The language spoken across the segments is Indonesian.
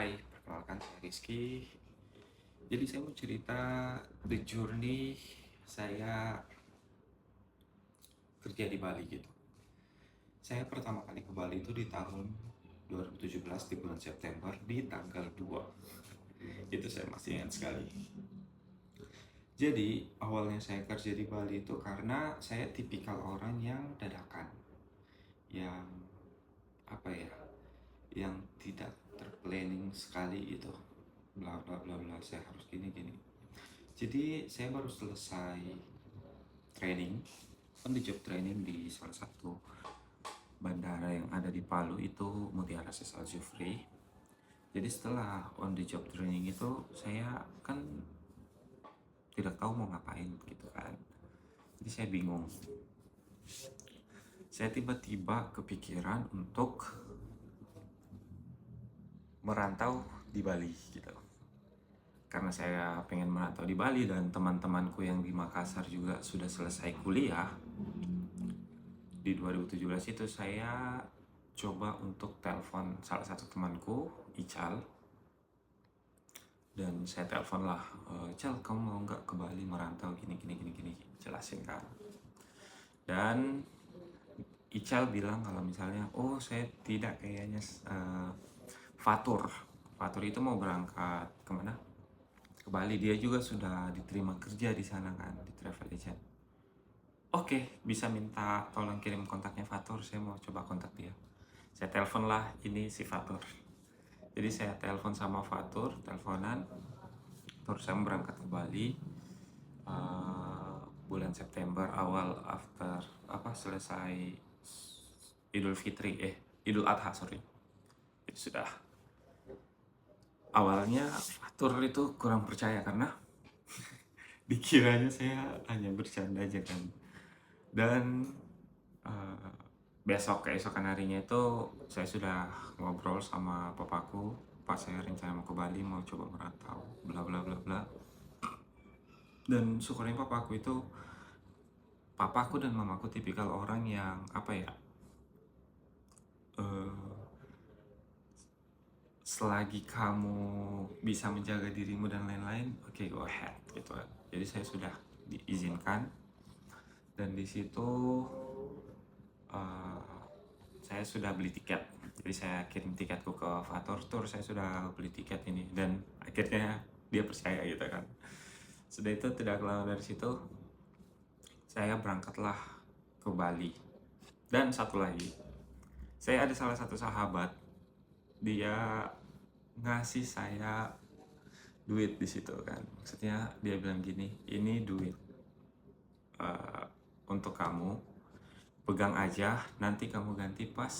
Hai, perkenalkan saya Rizky. Jadi saya mau cerita the journey saya kerja di Bali gitu. Saya pertama kali ke Bali itu di tahun 2017 di bulan September di tanggal 2. Itu saya masih ingat sekali. Jadi awalnya saya kerja di Bali itu karena saya tipikal orang yang dadakan, yang apa ya, yang tidak terplanning sekali itu. Bla bla bla bla, saya harus gini gini. Jadi saya baru selesai training, on the job training di salah satu bandara yang ada di Palu itu Mutiara Sis Al Jufri. Jadi setelah on the job training itu saya kan tidak tahu mau ngapain gitu kan. Jadi saya bingung. Saya tiba-tiba kepikiran untuk merantau di Bali gitu. Karena saya pengen merantau di Bali dan teman-temanku yang di Makassar juga sudah selesai kuliah. Di 2017 itu saya coba untuk telepon salah satu temanku, Ical. Dan saya telepon lah, Cal, kamu mau nggak ke Bali merantau gini gini gini gini, jelasin kan. Dan Ical bilang kalau misalnya, oh saya tidak kayaknya, Fatur. Fatur itu mau berangkat kemana? Ke Bali. Dia juga sudah diterima kerja di sana kan, di travel agent. Oke, bisa minta tolong kirim kontaknya Fatur, saya mau coba kontak dia. Saya telepon lah ini si Fatur. Jadi saya telepon sama Fatur, teleponan. Terus saya berangkat ke Bali bulan September awal after selesai Idul Adha sorry. Jadi sudah awalnya Fatur itu kurang percaya karena dikiranya saya hanya bercanda aja kan. Dan keesokan harinya itu saya sudah ngobrol sama papaku, pas saya rencana mau ke Bali, mau coba merantau, bla bla bla bla. Dan syukurnya papaku dan mamaku tipikal orang yang selagi kamu bisa menjaga dirimu dan lain-lain, oke, go ahead gitu kan. Jadi saya sudah diizinkan dan di situ saya sudah beli tiket. Jadi saya kirim tiketku ke Fatur Tour, saya sudah beli tiket ini dan akhirnya dia percaya gitu kan. Sudah itu tidak lama dari situ saya berangkatlah ke Bali. Dan satu lagi, saya ada salah satu sahabat, dia ngasih saya duit di situ kan. Maksudnya dia bilang gini, ini duit untuk kamu, pegang aja, nanti kamu ganti pas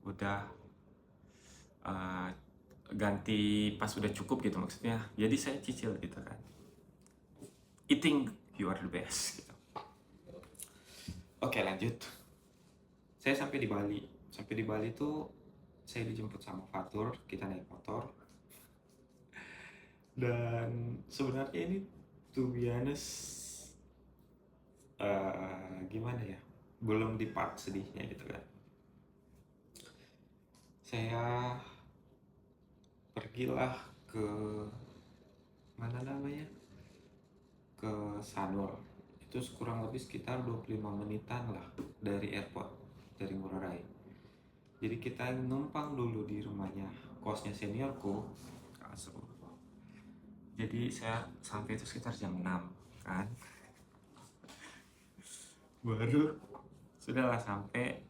udah pas udah cukup gitu maksudnya. Jadi saya cicil gitu kan. Eating you are the best gitu. Oke, lanjut. Saya sampai di Bali. Sampai di Bali tuh saya dijemput sama Fatur, kita naik motor. Dan sebenarnya ini to be honest, gimana ya, belum di part sedihnya gitu kan. Saya pergilah ke mana namanya, ke Sanur. Itu kurang lebih sekitar 25 menitan lah dari airport, dari Ngurah Rai. Jadi kita numpang dulu di rumahnya kosnya seniorku, Kak Asrul. Jadi saya sampai itu sekitar jam 6 kan. Baru sudahlah sampai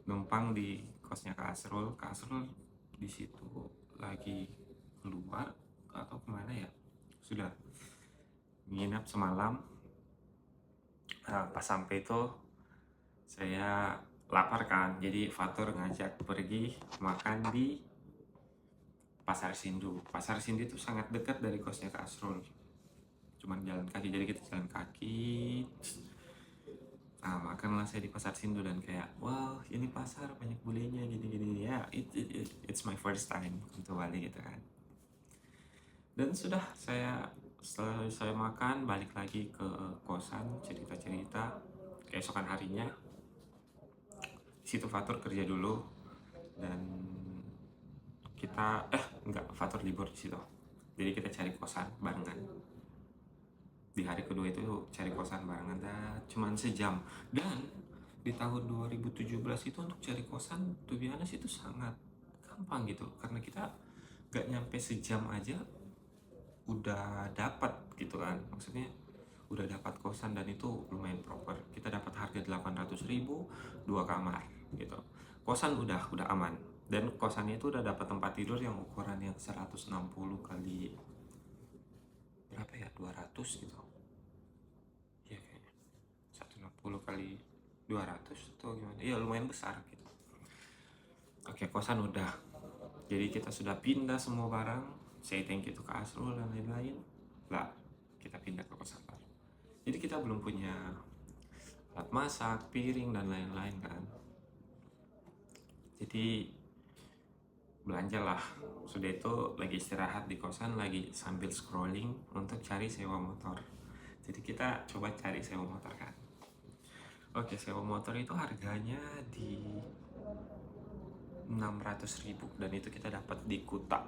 numpang di kosnya Kak Asrul. Kak Asrul di situ lagi keluar atau kemana ya, sudah nginap semalam. Pas sampai itu saya lapar kan, jadi Fatur ngajak pergi makan di Pasar Sindu. Pasar Sindu itu sangat dekat dari kosnya Kak Asrul, cuman jalan kaki, jadi kita jalan kaki. Makanlah saya di Pasar Sindu dan kayak, wow, ini pasar banyak bulenya gini-gini ya. It's my first time untuk Bali gitu kan. Dan sudah setelah saya makan, balik lagi ke kosan, cerita-cerita. Keesokan harinya situ Fatur kerja dulu dan kita enggak, Fatur libur di situ. Jadi kita cari kosan barengan. Di hari kedua itu cari kosan barengan dan cuman sejam. Dan di tahun 2017 itu untuk cari kosan tuh biasa itu sangat gampang gitu, karena kita gak nyampe sejam aja udah dapat gitu kan, maksudnya udah dapat kosan dan itu lumayan proper. Kita dapat harga 800.000, 2 kamar gitu. Kosan udah aman, dan kosannya itu udah dapat tempat tidur yang ukuran yang 160 kali berapa ya, 200 gitu ya kayaknya, 160 kali 200 atau gimana, iya lumayan besar gitu. Oke, kosan udah, jadi kita sudah pindah semua barang, say thank you to Kak Asrul dan lain-lain lah, kita pindah ke kosan baru. Jadi kita belum punya alat masak, piring dan lain-lain kan. Jadi belanjalah. Sudah itu lagi istirahat di kosan, lagi sambil scrolling untuk cari sewa motor. Jadi kita coba cari sewa motor kan. Oke, sewa motor itu harganya di 600.000 dan itu kita dapat di Kuta.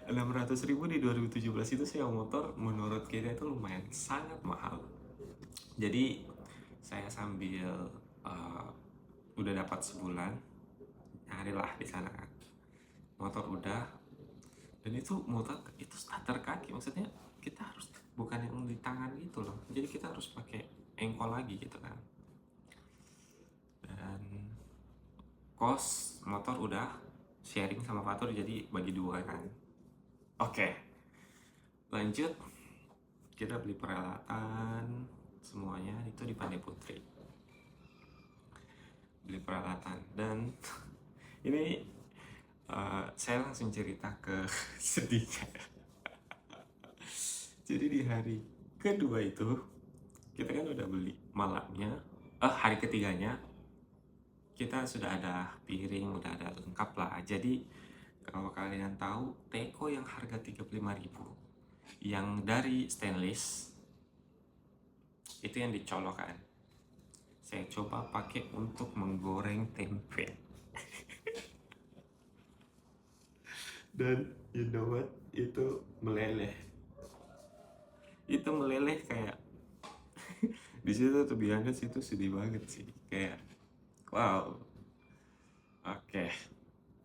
600.000 di 2017 itu sewa motor menurut kita itu lumayan sangat mahal. Jadi saya sambil udah dapat sebulan, nyarilah di sana kan. Motor udah, dan itu motor itu starter kaki, maksudnya kita harus bukan yang di tangan gitu loh. Jadi kita harus pakai engkol lagi gitu kan. Dan kos motor udah sharing sama Fatur, jadi bagi dua kan. Oke, lanjut, kita beli peralatan semuanya itu di Pandai Putri, beli peralatan. Dan ini saya langsung cerita ke sedihnya. Jadi di hari kedua itu kita kan udah beli malamnya, hari ketiganya kita sudah ada piring, udah ada lengkap lah. Jadi kalau kalian tahu teko yang harga 35.000 yang dari stainless itu yang dicolok kan, saya coba pakai untuk menggoreng tempe. Dan you know what, itu meleleh kayak di situ tuh biasanya situ sedih banget sih, kayak wow. Oke.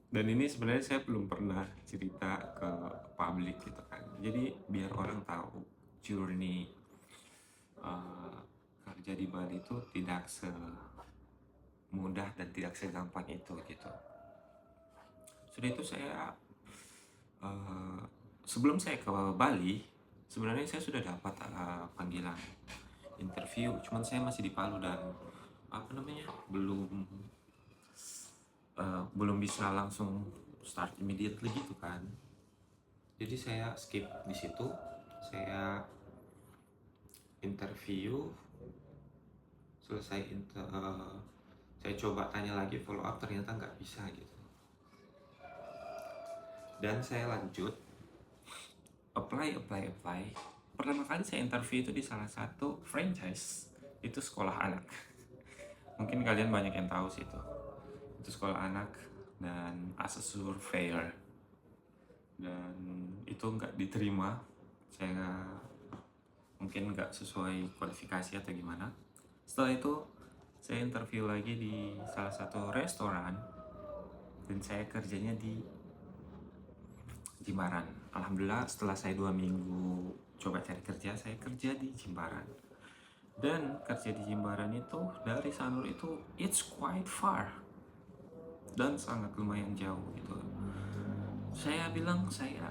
Dan ini sebenarnya saya belum pernah cerita ke publik gitu kan, jadi biar orang tahu journey kerja di Bali itu tidak semudah dan tidak segampang itu gitu. Sudah itu saya sebelum saya ke Bali sebenarnya saya sudah dapat panggilan interview, cuman saya masih di Palu dan belum bisa langsung start immediately gitu kan. Jadi saya skip di situ, saya interview selesai saya coba tanya lagi follow up, ternyata nggak bisa gitu. Dan saya lanjut apply. Pertama kali saya interview itu di salah satu franchise, itu sekolah anak. Mungkin kalian banyak yang tahu sih itu sekolah anak, dan as a surveyor, dan itu nggak diterima. Saya mungkin nggak sesuai kualifikasi atau gimana. Setelah itu saya interview lagi di salah satu restoran dan saya kerjanya di Jimbaran. Alhamdulillah setelah saya 2 minggu coba cari kerja, saya kerja di Jimbaran. Dan kerja di Jimbaran itu dari Sanur itu it's quite far dan sangat lumayan jauh gitu. Saya bilang saya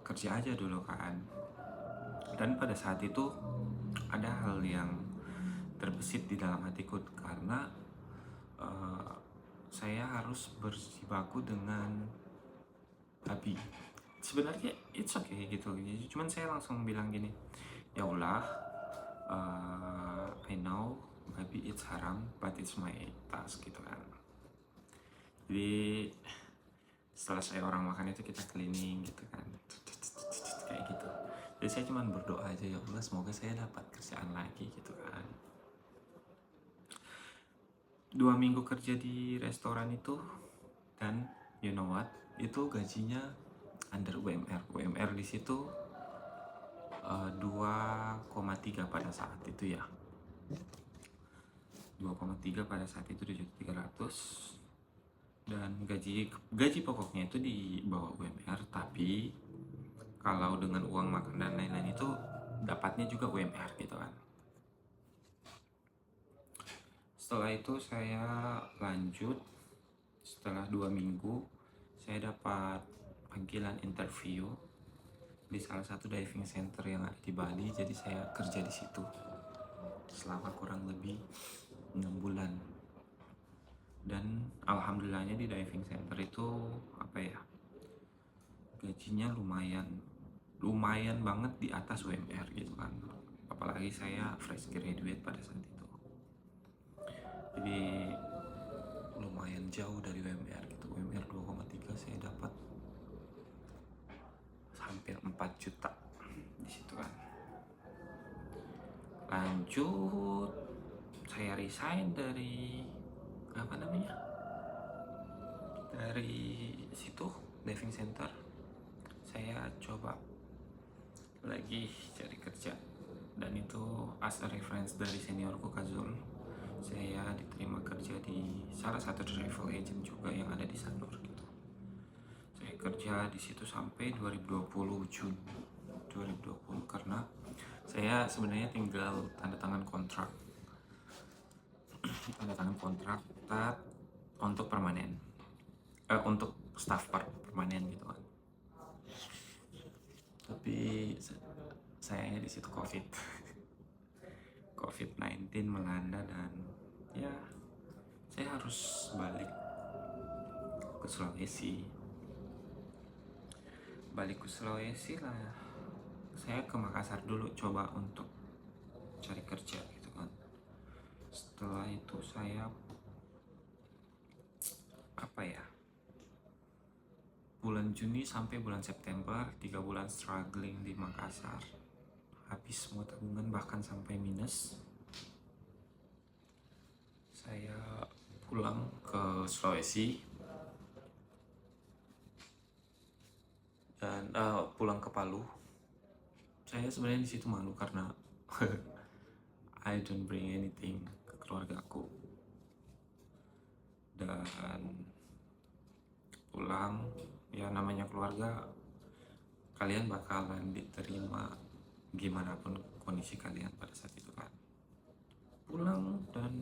kerja aja dulu kan. Dan pada saat itu ada hal yang terbesit di dalam hatiku, karena saya harus berjibaku dengan Abi. Sebenarnya it's okay gitu, cuman saya langsung bilang gini, ya Allah, I know maybe it's haram but it's my task gitu kan. Jadi setelah saya orang makan itu kita cleaning gitu kan, kayak gitu. Jadi saya cuma berdoa aja, ya Allah semoga saya dapat kerjaan lagi gitu kan. 2 minggu kerja di restoran itu Dan you know what, itu gajinya under UMR. UMR di situ 2,3 pada saat itu ya, 2,3 pada saat itu, 2.300.000. Dan gaji pokoknya itu di bawah UMR, tapi kalau dengan uang makan dan lain-lain itu dapatnya juga UMR gitu kan. Setelah itu saya lanjut, setelah 2 minggu saya dapat panggilan interview di salah satu diving center yang ada di Bali. Jadi saya kerja di situ selama kurang lebih 6 bulan. Dan alhamdulillahnya di diving center itu gajinya lumayan banget di atas UMR gitu kan. Apalagi saya fresh graduate pada saat itu, jadi lumayan jauh dari UMR gitu. UMR 2,3, saya dapat hampir 4 juta di situ kan. Lanjut, saya resign dari dari situ diving center. Saya coba lagi cari kerja, dan itu as a reference dari seniorku Kazul. Saya diterima kerja di salah satu travel agent juga yang ada di Sanur gitu. Saya kerja di situ sampai 2020 Juni 2020, karena saya sebenarnya tinggal tanda tangan kontrak untuk permanen, untuk staff permanen gitu kan. Tapi sayangnya di situ COVID-19 melanda, dan ya saya harus balik ke Sulawesi. Lah, saya ke Makassar dulu coba untuk cari kerja gitu kan. Setelah itu saya bulan Juni sampai bulan September 3 bulan struggling di Makassar, habis semua tabungan bahkan sampai minus. Saya pulang ke Sulawesi dan pulang ke Palu. Saya sebenarnya di situ malu karena I don't bring anything ke keluarga aku. Dan pulang, ya namanya keluarga, kalian bakalan diterima gimana pun kondisi kalian pada saat itu kan. Pulang, dan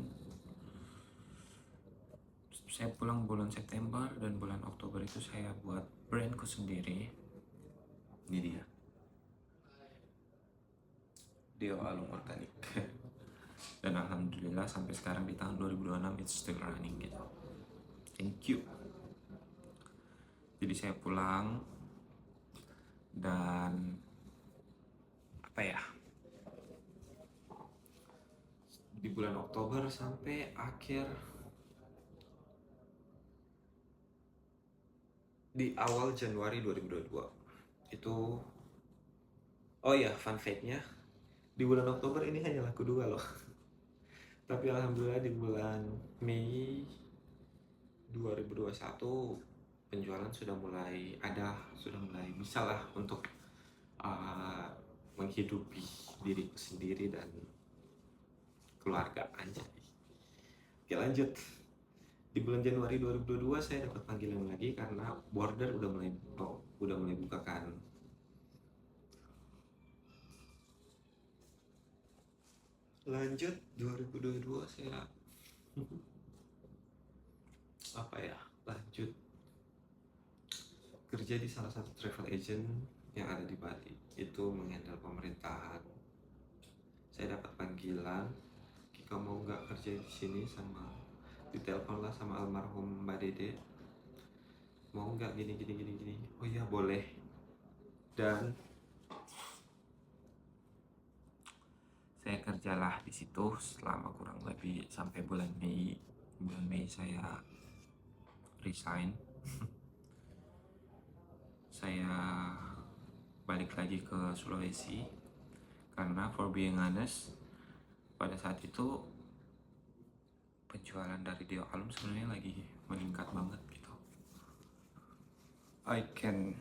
saya pulang bulan September, dan bulan Oktober itu saya buat brandku sendiri. Ini dia, Dio Alum Organic. Dan alhamdulillah sampai sekarang di tahun 2026 it's still running gitu. Thank you. Jadi saya pulang, dan di bulan Oktober sampai akhir, di awal Januari 2022 itu, oh ya, fun fact-nya, di bulan Oktober ini hanya laku 2 loh. Tapi alhamdulillah di bulan Mei 2021 penjualan sudah mulai bisa lah untuk menghidupi diriku sendiri dan keluarga anjay. Oke, lanjut. Di bulan Januari 2022 saya dapat panggilan lagi karena border udah mulai bukakan. Lanjut 2022 saya lanjut kerja di salah satu travel agent yang ada di Bali, itu menghandle pemerintahan. Saya dapat panggilan, "Kika mau nggak kerja di sini?" Ditelepon lah sama almarhum Mbak Dede, "Mau nggak gini. Oh iya boleh." Dan saya kerjalah di situ selama kurang lebih sampai bulan Mei. Bulan Mei saya resign. Saya balik lagi ke Sulawesi karena for being honest, pada saat itu penjualan dari Dio Alum sebenarnya lagi meningkat banget gitu. I can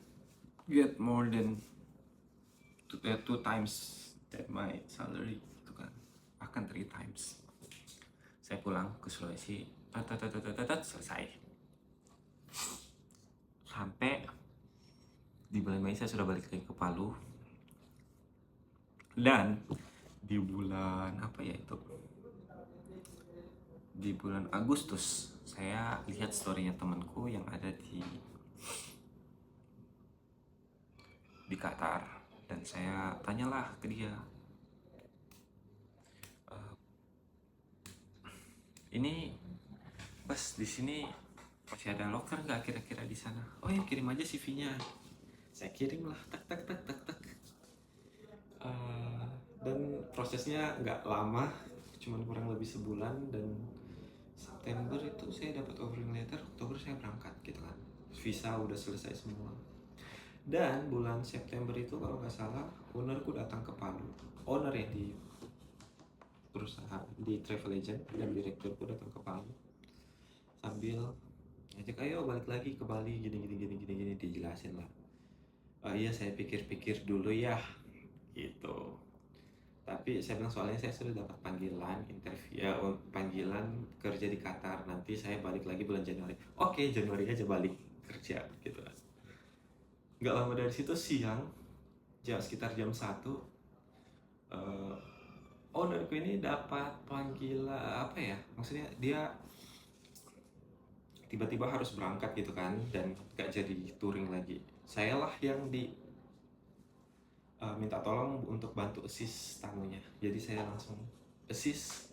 get more than two times that my salary gitu kan, bahkan 3 times. Saya pulang ke Sulawesi, selesai. Sampai di bulan Mei saya sudah balik lagi ke Palu, dan di bulan apa ya itu, di bulan Agustus saya lihat storynya temanku yang ada di Qatar, dan saya tanyalah ke dia, "Eh, ini Mas di sini masih ada locker nggak kira-kira di sana?" "Oh ya, kirim aja CV-nya." Saya kirim lah, tak tak tak tak tak. Dan prosesnya nggak lama, cuman kurang lebih sebulan, dan September itu saya dapat offering letter, Oktober saya berangkat gitu kan. Visa udah selesai semua. Dan bulan September itu kalau nggak salah, ownerku datang ke Palu. Owner ya di perusahaan, di travel agent, dan direkturku datang ke Palu sambil ngajak, "Ayo balik lagi ke Bali, gini gini gini gini gini." Dijelasin lah. Iya, saya pikir-pikir dulu ya gitu. Tapi saya bilang soalnya saya sudah dapat panggilan interview ya, panggilan kerja di Qatar, nanti saya balik lagi bulan Januari. Oke, Januari aja balik kerja gitu kan. Nggak lama dari situ siang, sekitar jam 1, ownerku ini dapat panggilan apa ya, maksudnya dia tiba-tiba harus berangkat gitu kan, dan gak jadi touring lagi. Saya lah yang minta tolong untuk bantu assist tamunya. Jadi saya langsung assist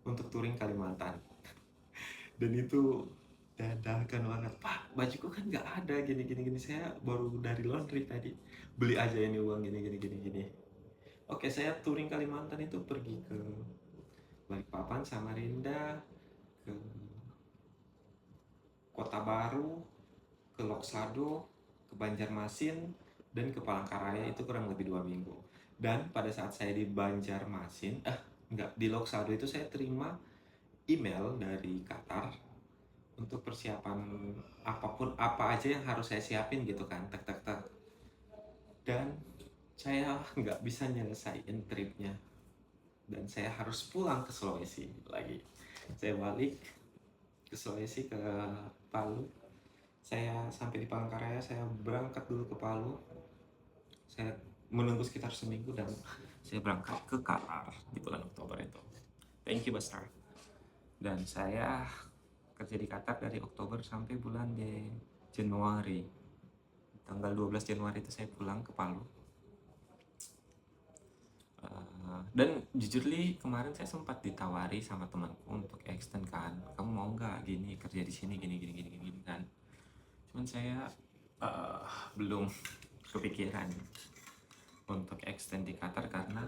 untuk touring Kalimantan. Dan itu dadakan banget, "Pak, bajuku kan nggak ada, gini gini gini, saya baru dari laundry tadi, beli aja ini uang gini gini gini gini." Oke, saya touring Kalimantan itu pergi ke Balikpapan, Samarinda, ke Kota Baru, ke Loksado, ke Banjarmasin, dan ke Palangkaraya. Itu kurang lebih 2 minggu. Dan pada saat saya di Banjarmasin, di Loksado itu saya terima email dari Qatar untuk persiapan apapun, apa aja yang harus saya siapin gitu kan, tek tek tek. Dan saya nggak bisa nyelesain tripnya, dan saya harus pulang ke Sulawesi lagi. Saya balik ke Sulawesi, ke Palu. Saya sampai di Palangkaraya, saya berangkat dulu ke Palu. Saya menunggu sekitar seminggu, dan saya berangkat ke Qatar di bulan Oktober itu. Thank you, Bastar. Dan saya kerja di Qatar dari Oktober sampai bulan Januari. Tanggal 12 Januari itu saya pulang ke Palu. Dan jujur li, kemarin saya sempat ditawari sama temanku untuk extend kan, "Kamu mau nggak gini kerja di sini gini gini gini gini kan." Cuman saya belum kepikiran untuk extend di Qatar karena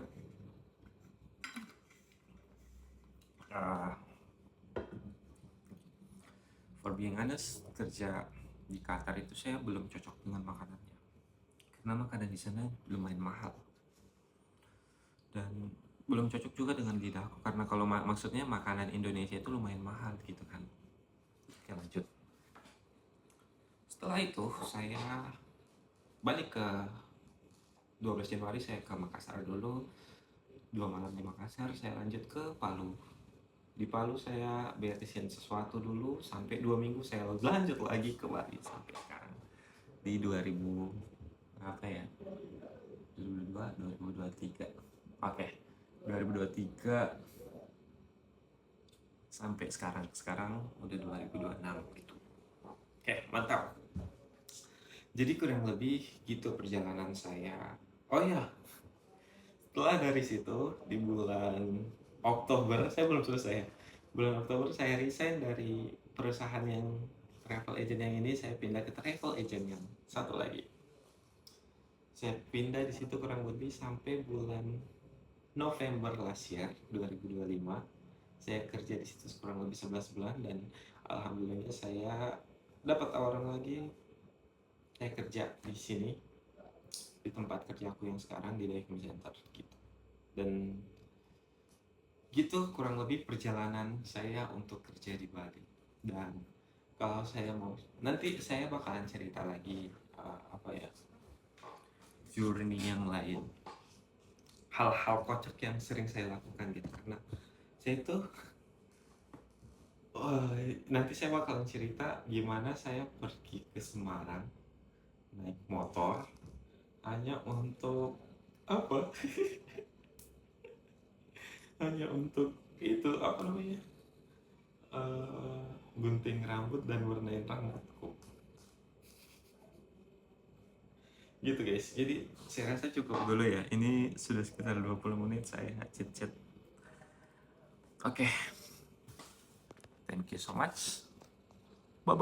for being honest, kerja di Qatar itu saya belum cocok dengan makanannya, karena makanan di sana lumayan mahal, dan belum cocok juga dengan lidahku, karena kalau maksudnya makanan Indonesia itu lumayan mahal gitu kan. Oke, lanjut. Setelah itu saya balik ke 12 Januari, saya ke Makassar dulu, 2 malam di Makassar. Saya lanjut ke Palu. Di Palu saya beresin sesuatu dulu, sampai 2 minggu saya lanjut lagi ke Bali sampai sekarang di 2000 apa ya, 2002 2023. Oke, 2023 sampai sekarang udah 2026 gitu. Oke, mantap. Jadi kurang lebih gitu perjalanan saya. Oh ya, setelah dari situ di bulan Oktober, saya belum selesai. Bulan Oktober saya resign dari perusahaan yang travel agent yang ini, saya pindah ke travel agent yang satu lagi. Saya pindah di situ kurang lebih sampai bulan November last year 2025. Saya kerja di situ kurang lebih 11 bulan, dan alhamdulillah saya dapat tawaran lagi. Saya kerja di sini, di tempat kerjaku yang sekarang, di diving center gitu. Dan gitu kurang lebih perjalanan saya untuk kerja di Bali. Dan kalau saya mau, nanti saya bakalan cerita lagi apa ya, journey yang lain, hal-hal kocak yang sering saya lakukan gitu. Karena saya itu nanti saya bakalan cerita gimana saya pergi ke Semarang naik motor hanya untuk apa hanya untuk itu apa namanya, gunting rambut dan warnain rambutku gitu guys. Jadi saya rasa cukup dulu ya, ini sudah sekitar 20 menit saya chit-chat. Oke, thank you so much.